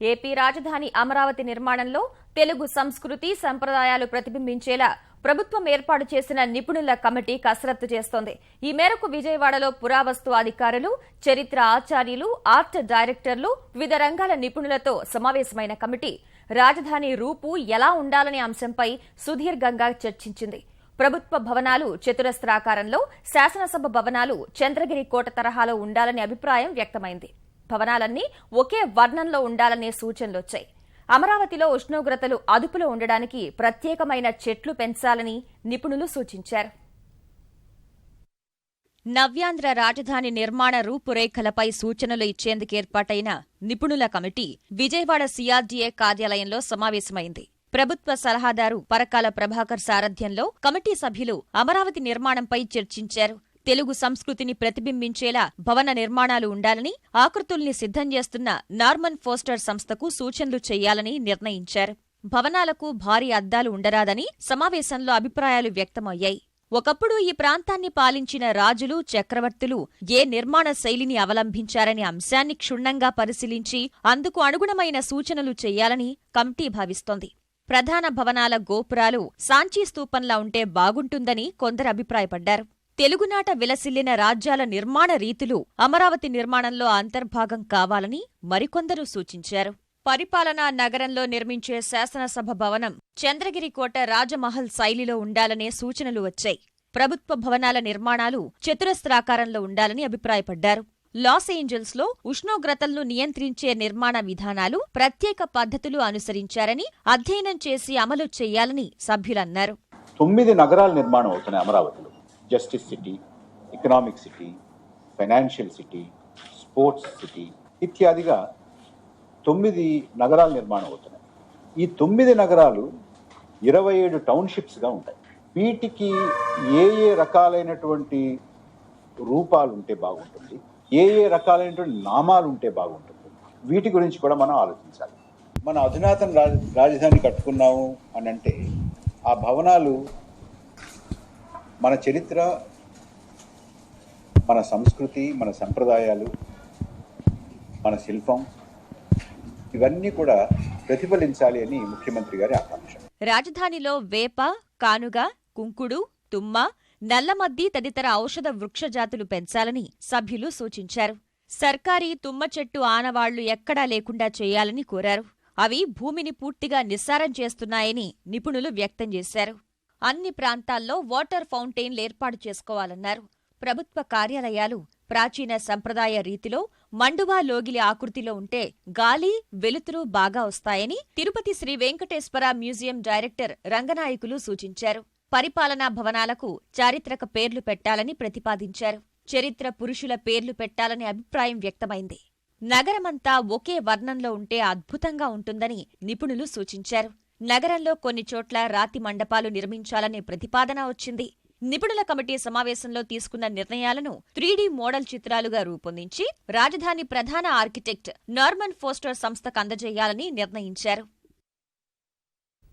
AP రాజధాని అమరావతి నిర్మాణంలో తెలుగు సంస్కృతి సంప్రదాయాలు ప్రతిబింబించేలా ప్రభుత్వం ఏర్పాటు చేసిన నిపుణుల కమిటీ కసరత్తు చేస్తోంది. ఈ మేరకు విజయవాడలో పురావస్తు అధికారులు, చరిత్ర ఆచార్యులు, ఆర్ట్ డైరెక్టర్లు, వివిధ రంగాల నిపుణులతో సమావేశమైన కమిటీ రాజధాని రూపు ఎలా ఉండాలనే అంశంపై సుదీర్ఘంగా చర్చించింది. ప్రభుత్వ భవనాలు చతురస్రాకారంలో, శాసనసభ భవనాలు చంద్రగిరి కోట తరహాలో ఉండాలనే అభిప్రాయం వ్యక్తమైంది. భవనాలన్నీ ఒకే వర్ణంలో ఉండాలనే సూచనలొచ్చాయి. అమరావతిలో ఉష్ణోగ్రతలు అదుపులో ఉండడానికి ప్రత్యేకమైన చెట్లు పెంచాలని నిపుణులు సూచించారు. నవ్యాంధ్ర రాజధాని నిర్మాణ రూపురేఖలపై సూచనలు ఇచ్చేందుకు ఏర్పాటైన నిపుణుల కమిటీ విజయవాడ సిఆర్డీఏ కార్యాలయంలో సమావేశమైంది. ప్రభుత్వ సలహాదారు పరకాల ప్రభాకర్ సారథ్యంలో కమిటీ సభ్యులు అమరావతి నిర్మాణంపై చర్చించారు. తెలుగు సంస్కృతిని ప్రతిబింబించేలా భవన నిర్మాణాలు ఉండాలని, ఆకృతుల్ని సిద్ధం చేస్తున్న నార్మన్ ఫోస్టర్ సంస్థకు సూచనలు చేయాలని నిర్ణయించారు. భవనాలకు భారీ అద్దాలు ఉండరాదని సమావేశంలో అభిప్రాయాలు వ్యక్తమయ్యాయి. ఒకప్పుడు ఈ ప్రాంతాన్ని పాలించిన రాజులు, చక్రవర్తులు ఏ నిర్మాణ శైలిని అవలంబించారనే అంశాన్ని క్షుణ్ణంగా పరిశీలించి అందుకు అనుగుణమైన సూచనలు చేయాలని కమిటీ భావిస్తోంది. ప్రధాన భవనాల గోపురాలు సాంచీ స్తూపంలా ఉంటే బాగుంటుందని కొందరు అభిప్రాయపడ్డారు. తెలుగునాట విలసిల్లిన రాజ్యాల నిర్మాణ రీతులు అమరావతి నిర్మాణంలో అంతర్భాగం కావాలని మరికొందరు సూచించారు. పరిపాలనా నగరంలో నిర్మించే శాసనసభ భవనం చంద్రగిరి కోట రాజమహల్ శైలిలో ఉండాలనే సూచనలు వచ్చాయి. ప్రభుత్వ భవనాల నిర్మాణాలు చతురస్రాకారంలో ఉండాలని అభిప్రాయపడ్డారు. లాస్ ఏంజల్స్లో ఉష్ణోగ్రతలను నియంత్రించే నిర్మాణ విధానాలు, ప్రత్యేక పద్ధతులు అనుసరించారని, అధ్యయనం చేసి అమలు చేయాలని సభ్యులన్నారు. 9 నగరాల నిర్మాణం అవుతున్నాయి అమరావతిలో. Justice city, economic city, financial city, sports city ఇత్యాదిగా 9 నగరాల నిర్మాణం అవుతున్నాయి. ఈ 9 నగరాలు 27 టౌన్షిప్స్గా ఉంటాయి. వీటికి ఏ రకాలైనటువంటి రూపాలు ఉంటే బాగుంటుంది, ఏ రకాలైనటువంటి నామాలు ఉంటే బాగుంటుంది, వీటి గురించి కూడా మనం ఆలోచించాలి. మన అధునాతన రాజధాని కట్టుకున్నాము అని అంటే ఆ భవనాలు మన చరిత్ర, మన సంస్కృతి, మన సంప్రదాయాలు, మన శిల్పం ఇవన్నీ కూడా ప్రతిఫలించాలి అని ముఖ్యమంత్రి గారి ఆకాంక్ష. రాజధానిలో వేప, కానుగ, కుంకుడు, తుమ్మ, నల్లమద్ది తదితర ఔషధ వృక్షజాతులు పెంచాలని సభ్యులు సూచించారు. సర్కారీ తుమ్మ చెట్టు ఆనవాళ్లు ఎక్కడా లేకుండా చేయాలని కోరారు. అవి భూమిని పూర్తిగా నిస్సారం చేస్తున్నాయని నిపుణులు వ్యక్తం చేశారు. అన్ని ప్రాంతాల్లో వాటర్ ఫౌంటైన్లు ఏర్పాటు చేసుకోవాలన్నారు. ప్రభుత్వ కార్యాలయాలు ప్రాచీన సంప్రదాయ రీతిలో మండువా లోగిలి ఆకృతిలో ఉంటే గాలి, వెలుతురు బాగా వస్తాయని తిరుపతి శ్రీ వెంకటేశ్వర మ్యూజియం డైరెక్టర్ రంగనాయకులు సూచించారు. పరిపాలనా భవనాలకు చారిత్రక పేర్లు పెట్టాలని ప్రతిపాదించారు. చరిత్ర పురుషుల పేర్లు పెట్టాలనే అభిప్రాయం వ్యక్తమైంది. నగరమంతా ఒకే వర్ణంలో ఉంటే అద్భుతంగా ఉంటుందని నిపుణులు సూచించారు. నగరంలో కొన్ని చోట్ల రాతి మండపాలు నిర్మించాలనే ప్రతిపాదన వచ్చింది. నిపుణుల కమిటీ సమావేశంలో తీసుకున్న నిర్ణయాలను 3D మోడల్ చిత్రాలుగా రూపొందించి రాజధాని ప్రధాన ఆర్కిటెక్ట్ నార్మన్ ఫోస్టర్ సంస్థకు అందజేయాలని నిర్ణయించారు.